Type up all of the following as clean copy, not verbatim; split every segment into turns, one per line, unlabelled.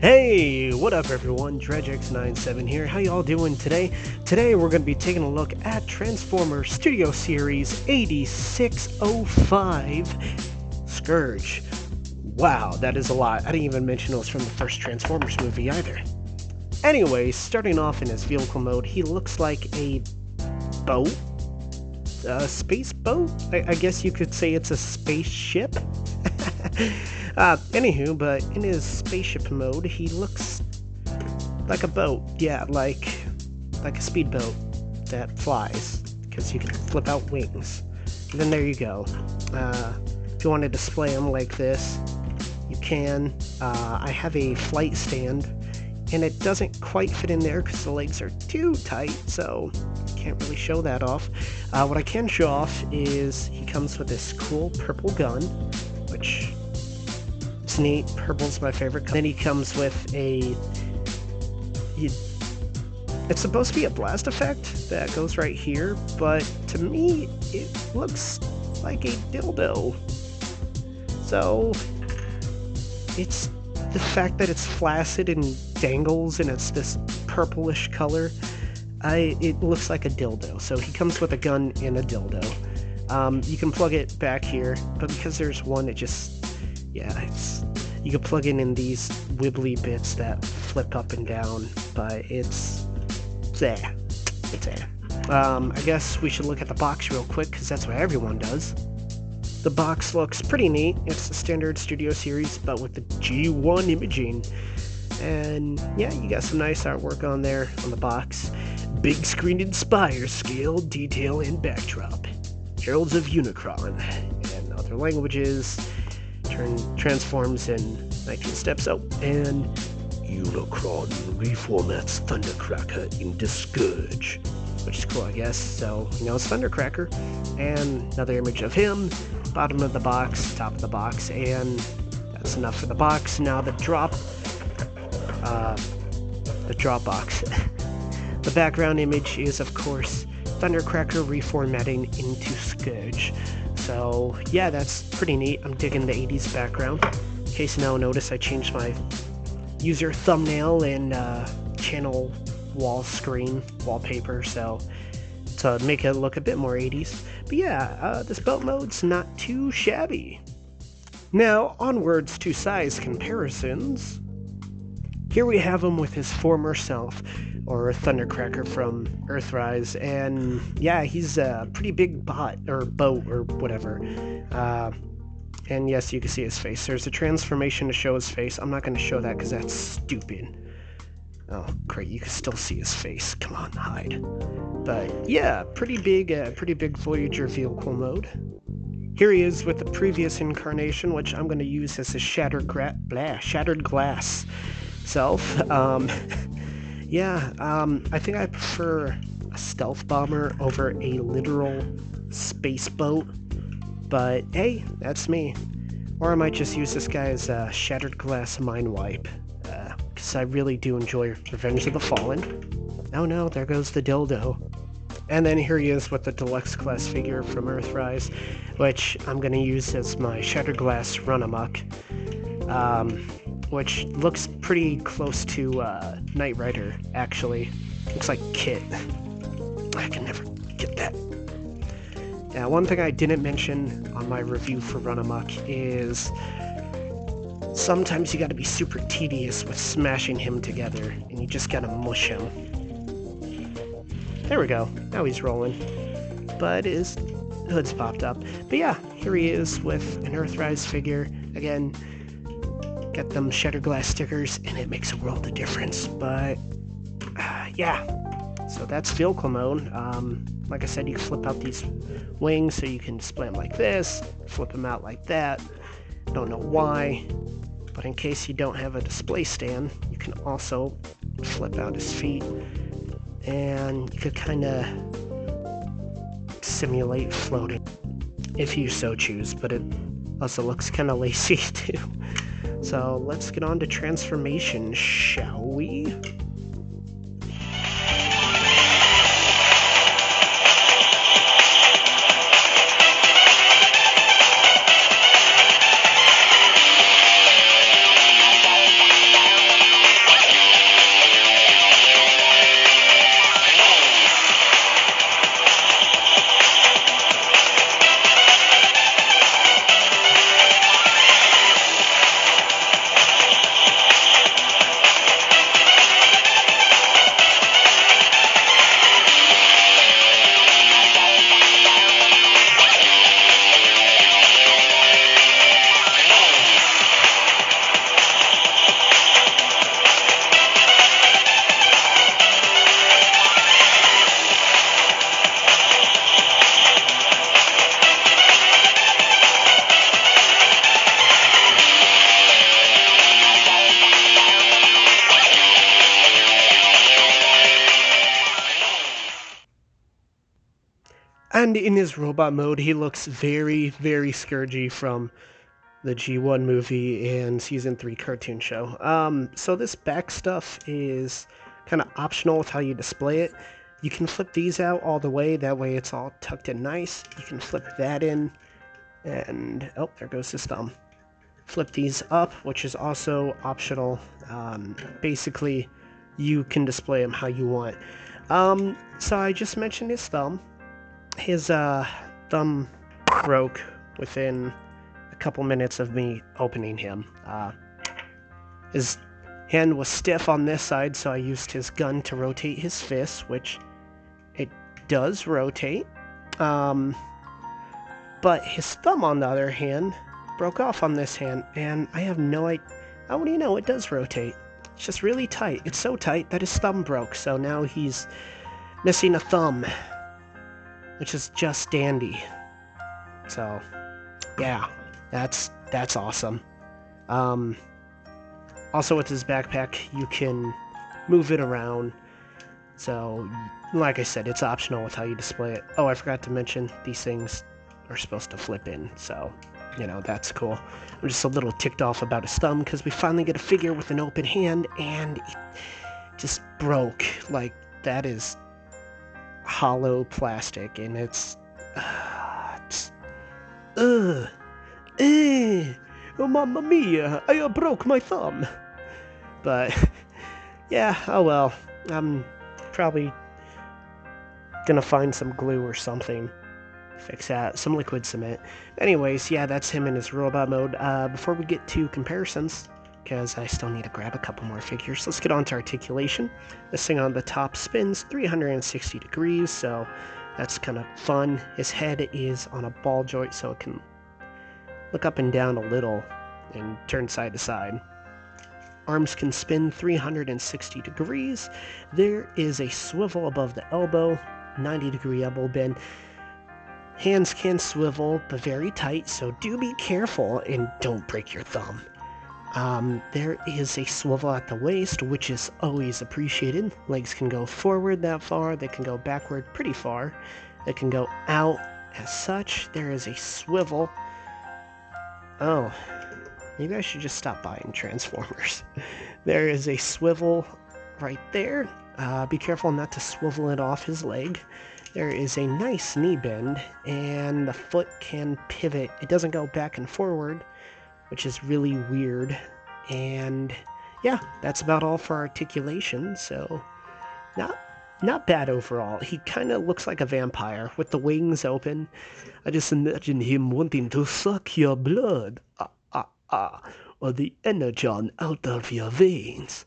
Hey, what up everyone? DredgeX97 here. How y'all doing today? Today we're going to be taking a look at Transformers Studio Series 8605 Scourge. Wow, that is a lot. I didn't even mention it was from the first Transformers movie either. Anyway, starting off in his vehicle mode, he looks like a boat? A space boat? I guess you could say it's a spaceship? Anywho, but in his spaceship mode, he looks like a boat. Yeah, like a speedboat that flies, because you can flip out wings. And then there you go. If you want to display him like this, you can. I have a flight stand, and it doesn't quite fit in there because the legs are too tight, so can't really show that off. What I can show off is he comes with this cool purple gun, which is neat. Purple's my favorite. Then he comes with it's supposed to be a blast effect that goes right here, but to me it looks like a dildo. So it's the fact that it's flaccid and dangles and it's this purplish color. It looks like a dildo. So he comes with a gun and a dildo. You can plug it back here, but because there's one, it just, yeah, you can plug it in these wibbly bits that flip up and down, but it's there. I guess we should look at the box real quick, because that's what everyone does. The box looks pretty neat. It's the standard Studio Series, but with the G1 imaging. And yeah, you got some nice artwork on there on the box. Big screen inspire, scale, detail, and backdrop. Heralds of Unicron and other languages. Transforms in 19 steps. Oh, and Unicron reformats Thundercracker into Scourge, which is cool, I guess. So, it's Thundercracker. And another image of him, bottom of the box, top of the box, and that's enough for the box. Now the drop box. The background image is, of course, Thundercracker reformatting into Scourge. So, yeah, that's pretty neat. I'm digging the 80s background. In case you now notice, I changed my user thumbnail and channel wall screen wallpaper, so to make it look a bit more 80s. But yeah, this boat mode's not too shabby. Now, onwards to size comparisons. Here we have him with his former self, or Thundercracker from Earthrise, and yeah, he's a pretty big boat, or whatever. And yes, you can see his face. There's a transformation to show his face. I'm not going to show that because that's stupid. Oh, great, you can still see his face. Come on, hide. But yeah, pretty big Voyager vehicle mode. Here he is with the previous incarnation, which I'm going to use as a shattered glass self. Yeah, I think I prefer a stealth bomber over a literal space boat, but hey, that's me. Or I might just use this guy as a shattered glass mind wipe, because I really do enjoy Revenge of the Fallen. Oh no, there goes the dildo. And then here he is with the deluxe class figure from Earthrise, which I'm going to use as my shattered glass run amok. Which looks pretty close to Knight Rider, actually. Looks like Kit. I can never get that. Now, one thing I didn't mention on my review for Run Amok is sometimes you gotta be super tedious with smashing him together, and you just gotta mush him. There we go. Now he's rolling. But his hood's popped up. But yeah, here he is with an Earthrise figure. Again, got them shattered glass stickers, and it makes a world of difference. But yeah, so that's vehicle mode. Like I said, you can flip out these wings so you can display them like this, flip them out like that. Don't know why, but in case you don't have a display stand, you can also flip out his feet, and you could kind of simulate floating if you so choose, but it also looks kind of lazy too. So let's get on to transformation, shall we? And in his robot mode, he looks very, very Scourgy from the G1 movie and Season 3 cartoon show. So this back stuff is kind of optional with how you display it. You can flip these out all the way, that way it's all tucked in nice. You can flip that in, and oh, there goes his thumb. Flip these up, which is also optional. Basically, you can display them how you want. So I just mentioned his thumb. His thumb broke within a couple minutes of me opening him. His hand was stiff on this side, so I used his gun to rotate his fist, which it does rotate. But his thumb, on the other hand, broke off on this hand, and I have no idea. How do you know it does rotate? It's just really tight. It's so tight that his thumb broke, so now he's missing a thumb, which is just dandy. So, yeah, that's awesome. Also with his backpack, you can move it around. So, like I said, it's optional with how you display it. Oh, I forgot to mention, these things are supposed to flip in, so, you know, that's cool. I'm just a little ticked off about his thumb, because we finally get a figure with an open hand, and it just broke. Like, that is hollow plastic, and it's oh, mamma mia, I broke my thumb. But yeah, oh well, I'm probably gonna find some glue or something, fix that, some liquid cement. Anyways, yeah, that's him in his robot mode. Before we get to comparisons, because I still need to grab a couple more figures, let's get on to articulation. This thing on the top spins 360 degrees, so that's kind of fun. His head is on a ball joint, so it can look up and down a little and turn side to side. Arms can spin 360 degrees. There is a swivel above the elbow, 90-degree elbow bend. Hands can swivel, but very tight, so do be careful and don't break your thumb. There is a swivel at the waist, which is always appreciated. Legs can go forward that far, they can go backward pretty far. They can go out as such. There is a swivel. Oh, maybe I should just stop buying Transformers. There is a swivel right there. Be careful not to swivel it off his leg. There is a nice knee bend, and the foot can pivot. It doesn't go back and forward, which is really weird. And yeah, that's about all for articulation, so not bad overall. He kind of looks like a vampire with the wings open. I just imagine him wanting to suck your blood, or the energon out of your veins.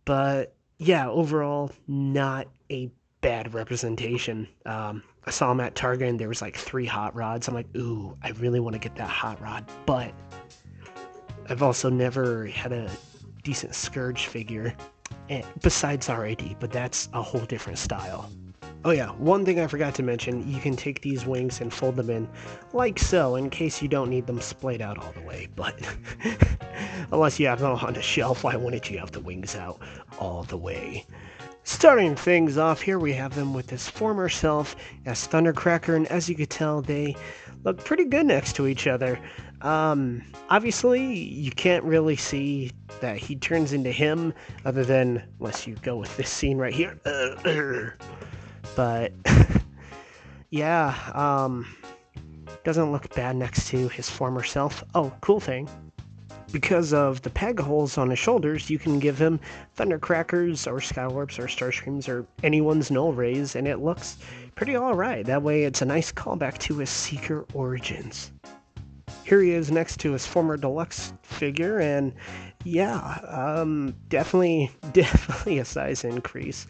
But yeah, overall, not a bad representation. I saw him at Target and there was like 3 hot rods. I'm like, ooh, I really want to get that hot rod, but I've also never had a decent Scourge figure, besides RAD, but that's a whole different style. Oh yeah, one thing I forgot to mention, you can take these wings and fold them in like so, in case you don't need them splayed out all the way, but unless you have them on a shelf, why wouldn't you have the wings out all the way? Starting things off here, we have them with his former self as Thundercracker, and as you could tell, they look pretty good next to each other. Obviously, you can't really see that he turns into him, other than, unless you go with this scene right here. But, yeah, doesn't look bad next to his former self. Oh, cool thing. Because of the peg holes on his shoulders, you can give him Thundercrackers or Skywarps or Starscreams or anyone's null rays, and it looks pretty alright. That way it's a nice callback to his Seeker origins. Here he is next to his former deluxe figure, and yeah, definitely a size increase.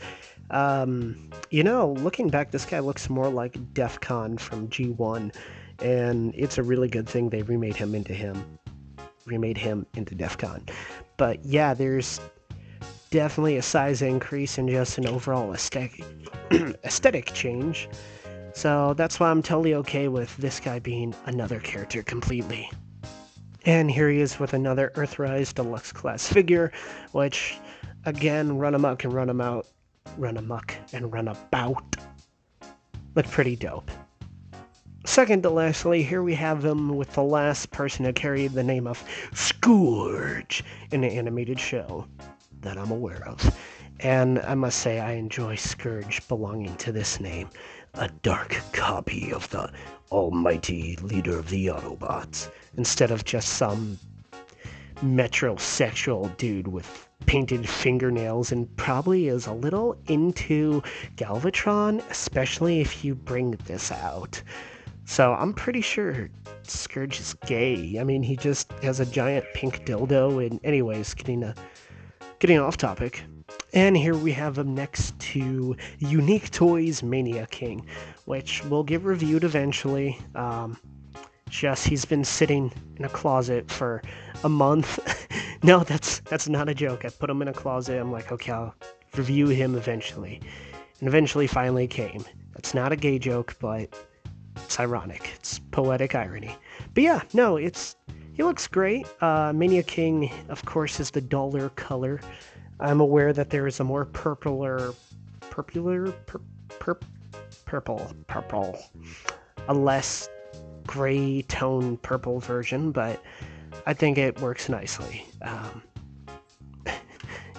You know, looking back, this guy looks more like Defcon from G1, and it's a really good thing they remade him into Defcon. But yeah, there's definitely a size increase and just an overall aesthetic change. So that's why I'm totally okay with this guy being another character completely. And here he is with another Earthrise Deluxe class figure, which, again, run amok and run about. Look pretty dope. second to lastly, here we have him with the last person to carry the name of Scourge in an animated show that I'm aware of. And I must say, I enjoy Scourge belonging to this name. A dark copy of the almighty leader of the Autobots, instead of just some metrosexual dude with painted fingernails and probably is a little into Galvatron, especially if you bring this out. So I'm pretty sure Scourge is gay. I mean, he just has a giant pink dildo. And anyways, getting off topic. And here we have him next to Unique Toys Mania King, which will get reviewed eventually. Just he's been sitting in a closet for a month. No, that's not a joke. I put him in a closet. I'm like, okay, I'll review him eventually. And eventually finally came. That's not a gay joke, but it's ironic. It's poetic irony. But yeah, no, he looks great. Mania King, of course, is the duller color. I'm aware that there is a more purple, a less gray tone purple version, but I think it works nicely.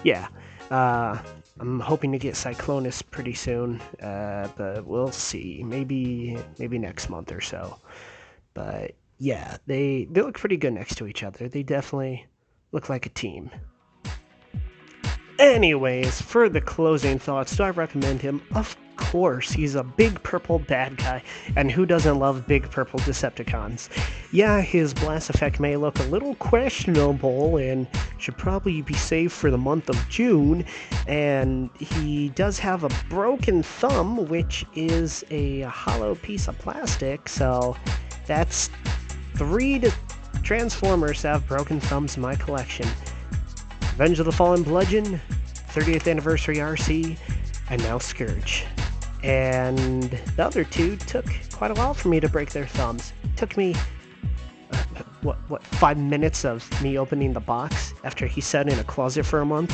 Yeah, I'm hoping to get Cyclonus pretty soon, but we'll see. Maybe next month or so. But yeah, they look pretty good next to each other. They definitely look like a team. Anyways, for the closing thoughts, do I recommend him? Of course, he's a big purple bad guy, and who doesn't love big purple Decepticons? Yeah, his blast effect may look a little questionable and should probably be saved for the month of June, and he does have a broken thumb, which is a hollow piece of plastic, so that's 3 Transformers have broken thumbs in my collection. Revenge of the Fallen Bludgeon, 30th Anniversary RC, and now Scourge. And the other two took quite a while for me to break their thumbs. It took me, 5 minutes of me opening the box after he sat in a closet for a month?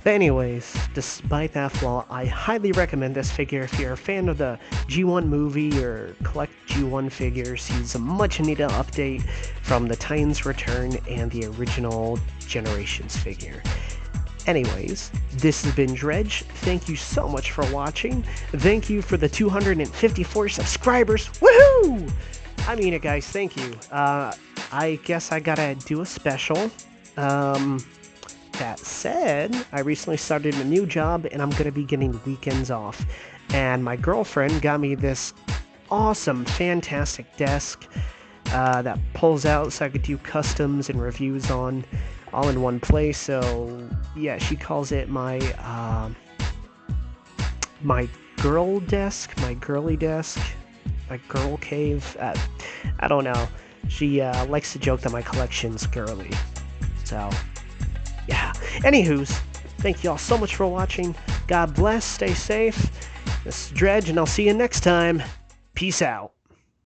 But anyways, despite that flaw, I highly recommend this figure if you're a fan of the G1 movie or collect G1 figures. He's a much needed update from the Titans Return and the original Generations figure. Anyways, this has been Dredge. Thank you so much for watching. Thank you for the 254 subscribers. Woohoo! I mean it, guys. Thank you. I guess I gotta do a special. That said, I recently started a new job and I'm going to be getting weekends off. And my girlfriend got me this awesome, fantastic desk that pulls out so I could do customs and reviews on all in one place. So yeah, she calls it my my girl desk, my girly desk, my girl cave. I don't know. She likes to joke that my collection's girly. So yeah. Anywho's, thank you all so much for watching. God bless, stay safe. This is Dredge, and I'll see you next time. Peace out.